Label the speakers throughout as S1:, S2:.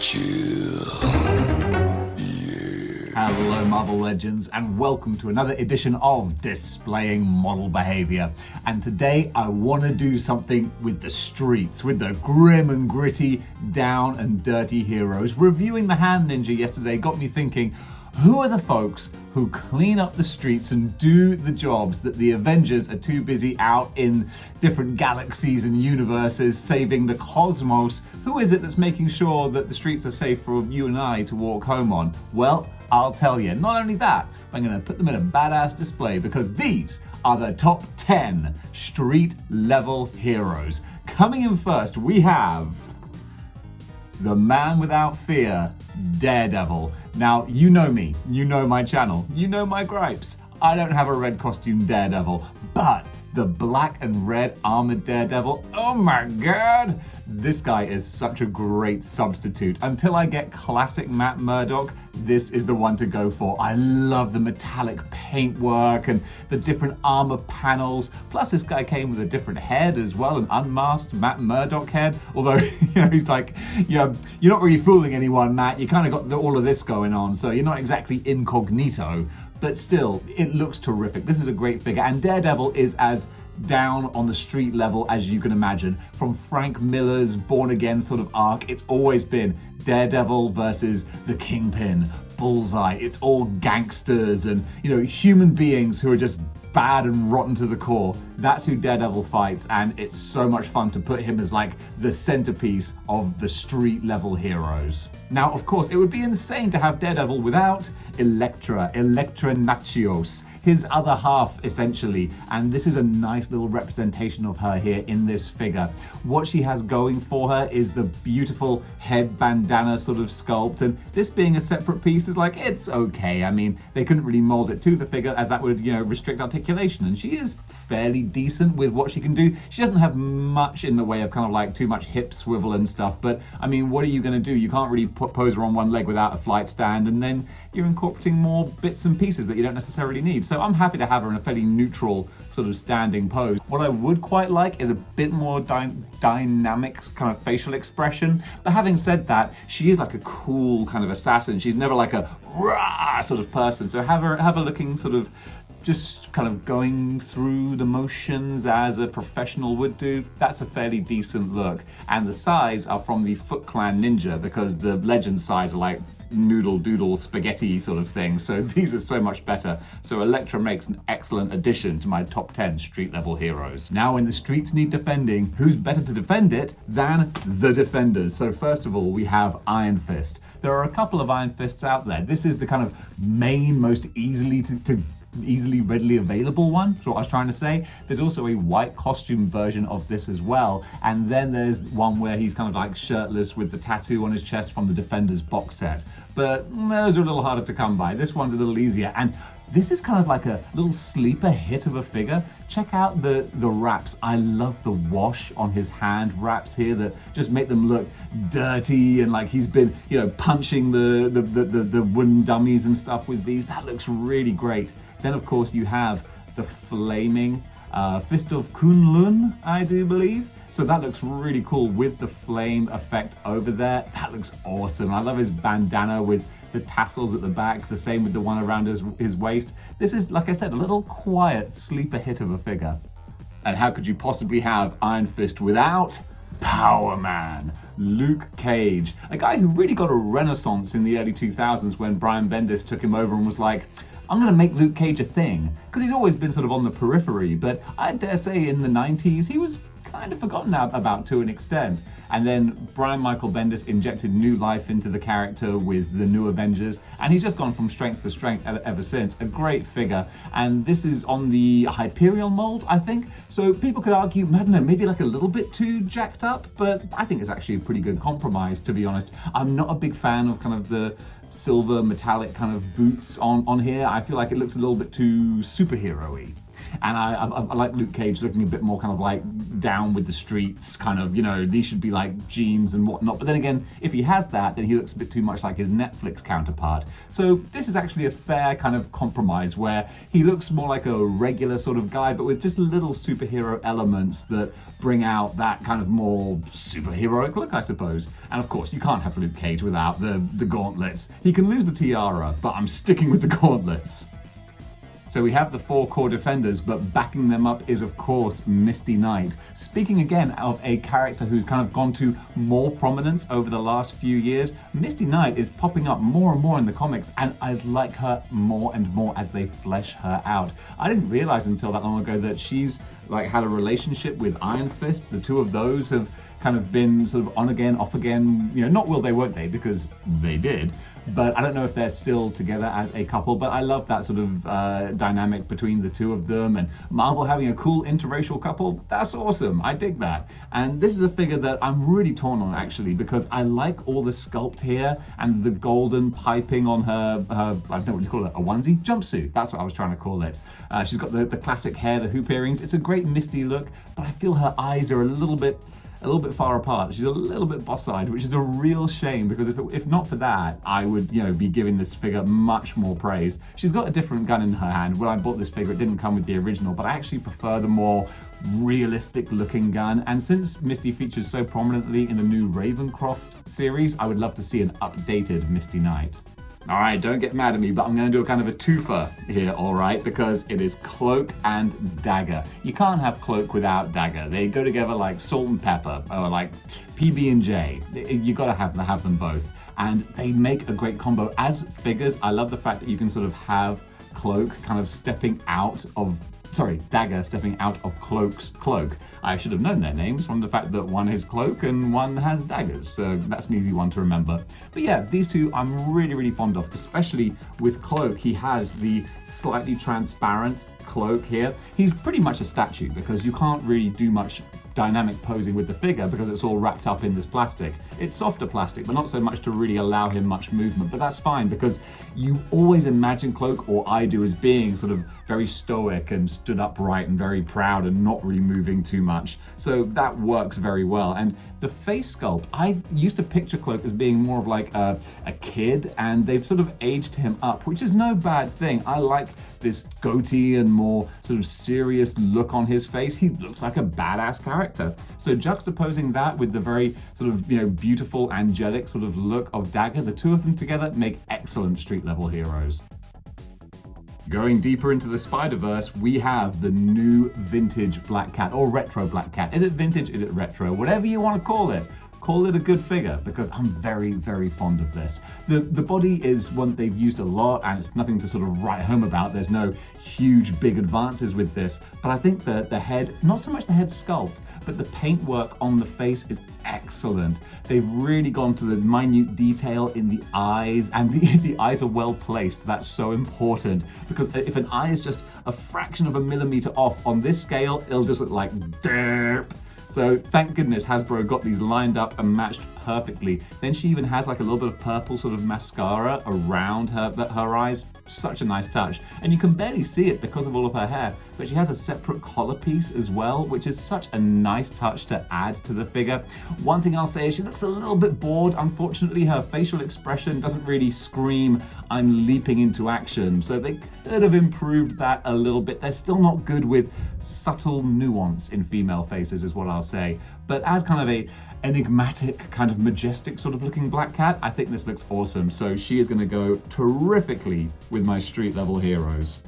S1: chill.
S2: Hello Marvel Legends and welcome to another edition of Displaying Model Behavior. And today I want to do something with the streets, with the grim and gritty, down and dirty heroes. Reviewing The Hand Ninja yesterday got me thinking, who are the folks who clean up the streets and do the jobs that the Avengers are too busy out in different galaxies and universes saving the cosmos? Who is it that's making sure that the streets are safe for you and I to walk home on? Well, I'll tell you. Not only that, I'm going to put them in a badass display because these are the top 10 street level heroes. Coming in first, we have the man without fear, Daredevil. Now, you know me, you know my channel, you know my gripes. I don't have a red costume Daredevil, but the black and red armored Daredevil, oh my god! This guy is such a great substitute. Until I get classic Matt Murdock, this is the one to go for. I love the metallic paintwork and the different armor panels. Plus this guy came with a different head as well, an unmasked Matt Murdock head. Although, he's like, yeah, you're not really fooling anyone, Matt. You kind of got all of this going on, so you're not exactly incognito. But still, it looks terrific. This is a great figure, and Daredevil is as down on the street level as you can imagine. From Frank Miller's Born Again sort of arc, it's always been Daredevil versus the Kingpin, Bullseye. It's all gangsters and, human beings who are just bad and rotten to the core. That's who Daredevil fights, and it's so much fun to put him as like the centerpiece of the street level heroes. Now, of course, it would be insane to have Daredevil without Elektra Nachios, his other half essentially, and this is a nice little representation of her here in this figure. What she has going for her is the beautiful head bandana sort of sculpt, and this being a separate piece is like, it's okay. I mean, they couldn't really mold it to the figure as that would, restrict articulation, and she is fairly decent with what she can do. She doesn't have much in the way of kind of like too much hip swivel and stuff, but I mean, what are you going to do? You can't really pose her on one leg without a flight stand, and then you're incorporating more bits and pieces that you don't necessarily need. So I'm happy to have her in a fairly neutral sort of standing pose. What I would quite like is a bit more dynamic kind of facial expression. But having said that, she is like a cool kind of assassin. She's never like a rah sort of person. So have her looking sort of just kind of going through the motions as a professional would do. That's a fairly decent look. And the size are from the Foot Clan Ninja, because the Legend size are like noodle doodle spaghetti sort of thing. So these are so much better. So Elektra makes an excellent addition to my top 10 street level heroes. Now, when the streets need defending, who's better to defend it than the Defenders? So first of all, we have Iron Fist. There are a couple of Iron Fists out there. This is the kind of main, most easily readily available one. That's what I was trying to say. There's also a white costume version of this as well, and then there's one where he's kind of like shirtless with the tattoo on his chest from the Defenders box set, but those are a little harder to come by. This one's a little easier, and this is kind of like a little sleeper hit of a figure. Check out the wraps. I love the wash on his hand wraps here that just make them look dirty and like he's been, punching the wooden dummies and stuff with these. That looks really great. Then, of course, you have the flaming Fist of Kunlun, I do believe. So that looks really cool with the flame effect over there. That looks awesome. I love his bandana with the tassels at the back, the same with the one around his waist. This is, like I said, a little quiet sleeper hit of a figure. And how could you possibly have Iron Fist without Power Man? Luke Cage, a guy who really got a renaissance in the early 2000s when Brian Bendis took him over and was like, I'm going to make Luke Cage a thing. Because he's always been sort of on the periphery, but I dare say in the 90s he was kind of forgotten about to an extent. And then Brian Michael Bendis injected new life into the character with the New Avengers, and he's just gone from strength to strength ever since. A great figure, and this is on the Hyperion mold, I think. So people could argue, I don't know, maybe like a little bit too jacked up, but I think it's actually a pretty good compromise, to be honest. I'm not a big fan of kind of the silver metallic kind of boots on here. I feel like it looks a little bit too superhero-y. And I like Luke Cage looking a bit more kind of like down with the streets, kind of, you know, these should be like jeans and whatnot. But then again, if he has that, then he looks a bit too much like his Netflix counterpart. So this is actually a fair kind of compromise where he looks more like a regular sort of guy, but with just little superhero elements that bring out that kind of more superheroic look, I suppose. And of course, you can't have Luke Cage without the gauntlets. He can lose the tiara, but I'm sticking with the gauntlets. So we have the 4 core defenders, but backing them up is, of course, Misty Knight. Speaking again of a character who's kind of gone to more prominence over the last few years, Misty Knight is popping up more and more in the comics, and I like her more and more as they flesh her out. I didn't realize until that long ago that she's like had a relationship with Iron Fist. The two of those have kind of been sort of on again, off again, you know, not will they, won't they, because they did. But I don't know if they're still together as a couple, but I love that sort of dynamic between the two of them, and Marvel having a cool interracial couple, that's awesome. I dig that. And this is a figure that I'm really torn on, actually, because I like all the sculpt here and the golden piping on her I don't know what you call it, a onesie? Jumpsuit, that's what I was trying to call it. She's got the classic hair, the hoop earrings. It's a great Misty look, but I feel her eyes are a little bit far apart. She's a little bit boss-eyed, which is a real shame, because if not for that, I would, you know, be giving this figure much more praise. She's got a different gun in her hand. When I bought this figure, it didn't come with the original, but I actually prefer the more realistic looking gun. And since Misty features so prominently in the new Ravencroft series, I would love to see an updated Misty Knight. All right, don't get mad at me, but I'm going to do a kind of a twofer here, all right, because it is Cloak and Dagger. You can't have Cloak without Dagger. They go together like salt and pepper, or like PB&J. You got to have them both, and they make a great combo. As figures, I love the fact that you can sort of have Cloak kind of stepping out of Dagger stepping out of Cloak's cloak. I should have known their names from the fact that one is Cloak and one has daggers, so that's an easy one to remember. But yeah, these two I'm really, really fond of, especially with Cloak. He has the slightly transparent cloak here. He's pretty much a statue because you can't really do much dynamic posing with the figure because it's all wrapped up in this plastic. It's softer plastic, but not so much to really allow him much movement, but that's fine because you always imagine Cloak, or I do, as being sort of very stoic and stood upright and very proud and not really moving too much. So that works very well. And the face sculpt, I used to picture Cloak as being more of like a kid, and they've sort of aged him up, which is no bad thing. I like this goatee and more sort of serious look on his face. He looks like a badass character. So juxtaposing that with the very sort of, you know, beautiful, angelic sort of look of Dagger, the two of them together make excellent street level heroes. Going deeper into the Spider-Verse, we have the new vintage Black Cat, or retro Black Cat. Is it vintage? Is it retro? Whatever you want to call it. Call it a good figure, because I'm very, very fond of this. The body is one they've used a lot, and it's nothing to sort of write home about. There's no huge, big advances with this. But I think that the head, not so much the head sculpt, but the paintwork on the face is excellent. They've really gone to the minute detail in the eyes, and the eyes are well placed. That's so important, because if an eye is just a fraction of a millimeter off on this scale, it'll just look like derp. So thank goodness Hasbro got these lined up and matched perfectly. Then she even has like a little bit of purple sort of mascara around her eyes. Such a nice touch. And you can barely see it because of all of her hair, but she has a separate collar piece as well, which is such a nice touch to add to the figure. One thing I'll say is she looks a little bit bored. Unfortunately, her facial expression doesn't really scream, I'm leaping into action. So they could have improved that a little bit. They're still not good with subtle nuance in female faces, is what I'll say. But as kind of a enigmatic, kind of majestic sort of looking Black Cat, I think this looks awesome. So she is going to go terrifically with my street level heroes.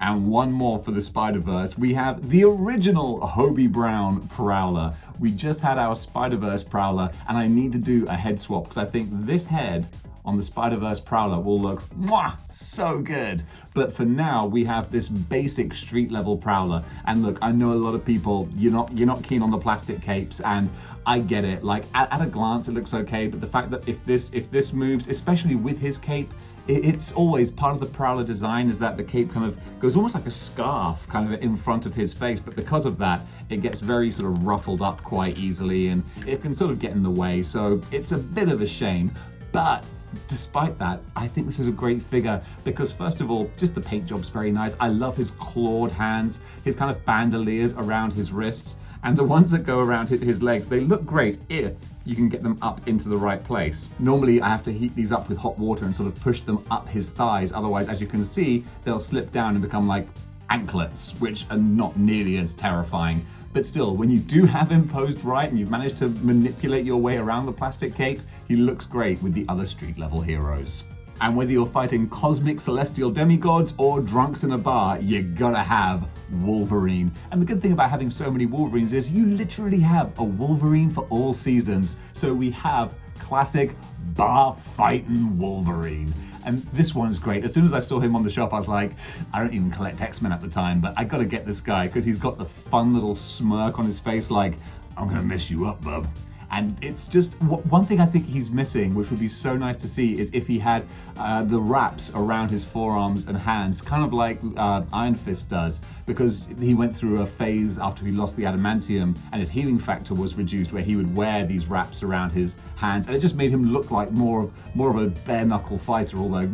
S2: And one more for the Spider-Verse. We have the original Hobie Brown Prowler. We just had our Spider-Verse Prowler, and I need to do a head swap because I think this head on the Spider-Verse Prowler will look so good. But for now, we have this basic street level Prowler. And look, I know a lot of people, you're not keen on the plastic capes, and I get it. Like at a glance, it looks okay, but the fact that if this moves, especially with his cape, it's always part of the Prowler design is that the cape kind of goes almost like a scarf kind of in front of his face, but because of that, it gets very sort of ruffled up quite easily, and it can sort of get in the way. So it's a bit of a shame, but despite that, I think this is a great figure because first of all, just the paint job's very nice. I love his clawed hands, his kind of bandoliers around his wrists, and the ones that go around his legs, they look great if you can get them up into the right place. Normally I have to heat these up with hot water and sort of push them up his thighs. Otherwise, as you can see, they'll slip down and become like anklets, which are not nearly as terrifying. But still, when you do have him posed right and you've managed to manipulate your way around the plastic cape, he looks great with the other street level heroes. And whether you're fighting cosmic celestial demigods or drunks in a bar, you gotta have Wolverine. And the good thing about having so many Wolverines is you literally have a Wolverine for all seasons. So we have classic bar fighting Wolverine. And this one's great. As soon as I saw him on the shelf, I was like, I don't even collect X-Men at the time, but I gotta get this guy because he's got the fun little smirk on his face like, I'm gonna mess you up, bub. And it's just one thing I think he's missing, which would be so nice to see, is if he had the wraps around his forearms and hands, kind of like Iron Fist does, because he went through a phase after he lost the adamantium and his healing factor was reduced, where he would wear these wraps around his hands, and it just made him look like more of a bare knuckle fighter, although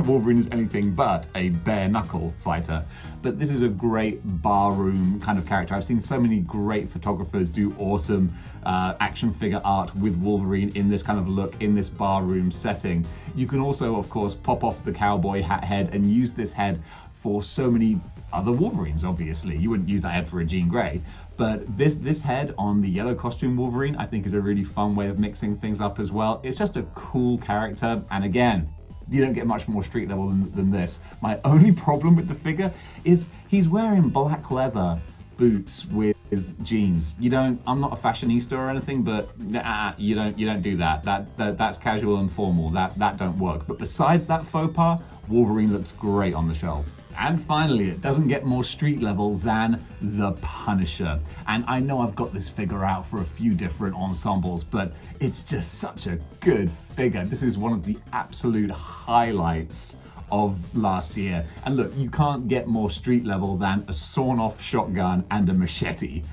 S2: Wolverine is anything but a bare knuckle fighter. But this is a great barroom kind of character. I've seen so many great photographers do awesome action figure art with Wolverine in this kind of look, in this barroom setting. You can also, of course, pop off the cowboy hat head and use this head for so many other Wolverines, obviously. You wouldn't use that head for a Jean Grey, but this head on the yellow costume Wolverine, I think is a really fun way of mixing things up as well. It's just a cool character, and again, you don't get much more street level than this. My only problem with the figure is he's wearing black leather boots with jeans. I'm not a fashionista or anything, but you don't do that. That's casual and formal. That don't work. But besides that faux pas, Wolverine looks great on the shelf. And finally, it doesn't get more street level than the Punisher. And I know I've got this figure out for a few different ensembles, but it's just such a good figure. This is one of the absolute highlights of last year. And look, you can't get more street level than a sawn off shotgun and a machete.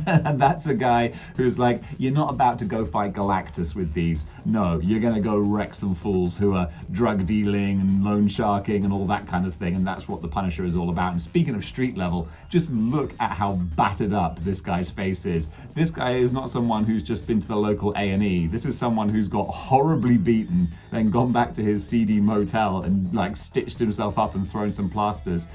S2: And that's a guy who's like, you're not about to go fight Galactus with these. No, you're gonna go wreck some fools who are drug dealing and loan sharking and all that kind of thing. And that's what the Punisher is all about. And speaking of street level, just look at how battered up this guy's face is. This guy is not someone who's just been to the local A&E. This is someone who's got horribly beaten, then gone back to his seedy motel and like stitched himself up and thrown some plasters.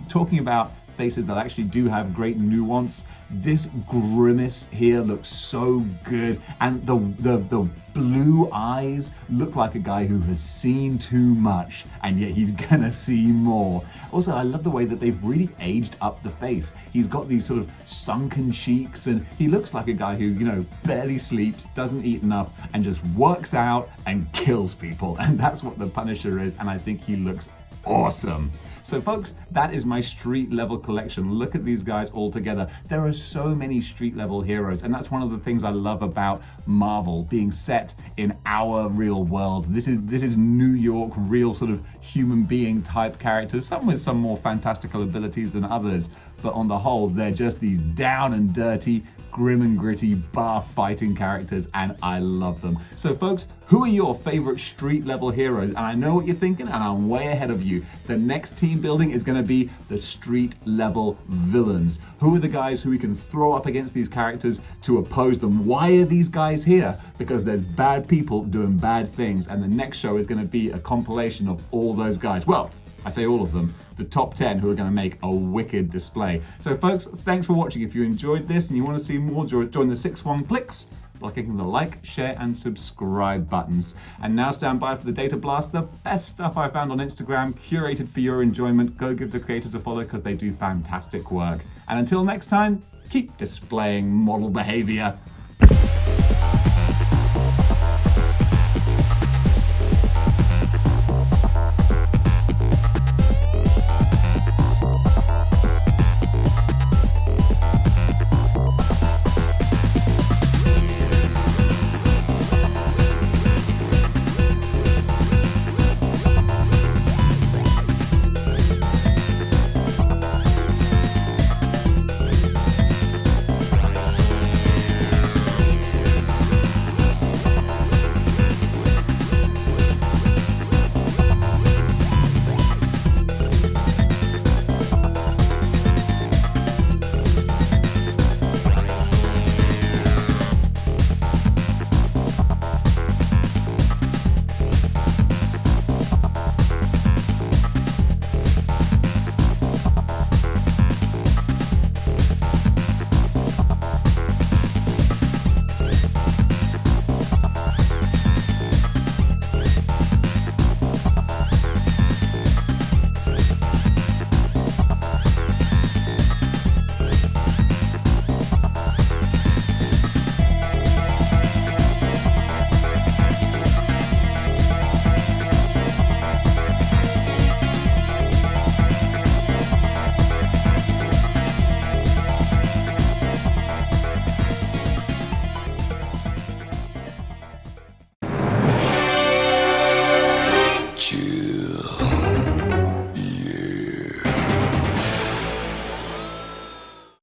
S2: Talking about faces that actually do have great nuance, this grimace here looks so good, and the blue eyes look like a guy who has seen too much and yet he's gonna see more. Also, I love the way that they've really aged up the face. He's got these sort of sunken cheeks and he looks like a guy who, barely sleeps, doesn't eat enough, and just works out and kills people. And that's what the Punisher is, and I think he looks awesome. So folks, that is my street level collection. Look at these guys all together. There are so many street level heroes, and that's one of the things I love about Marvel being set in our real world. This is New York, real sort of human being type characters, some with some more fantastical abilities than others, but on the whole, they're just these down and dirty, grim and gritty bar fighting characters, and I love them. So folks, who are your favorite street level heroes? And I know what you're thinking, and I'm way ahead of you. The next team building is going to be the street level villains. Who are the guys who we can throw up against these characters to oppose them? Why are these guys here? Because there's bad people doing bad things, and the next show is going to be a compilation of all those guys. Well, I say all of them, the top 10 who are going to make a wicked display. So folks, thanks for watching. If you enjoyed this and you want to see more, join the 6-1 clicks by clicking the like, share and subscribe buttons. And now stand by for the Data Blast, the best stuff I found on Instagram, curated for your enjoyment. Go give the creators a follow because they do fantastic work. And until next time, keep displaying model behavior.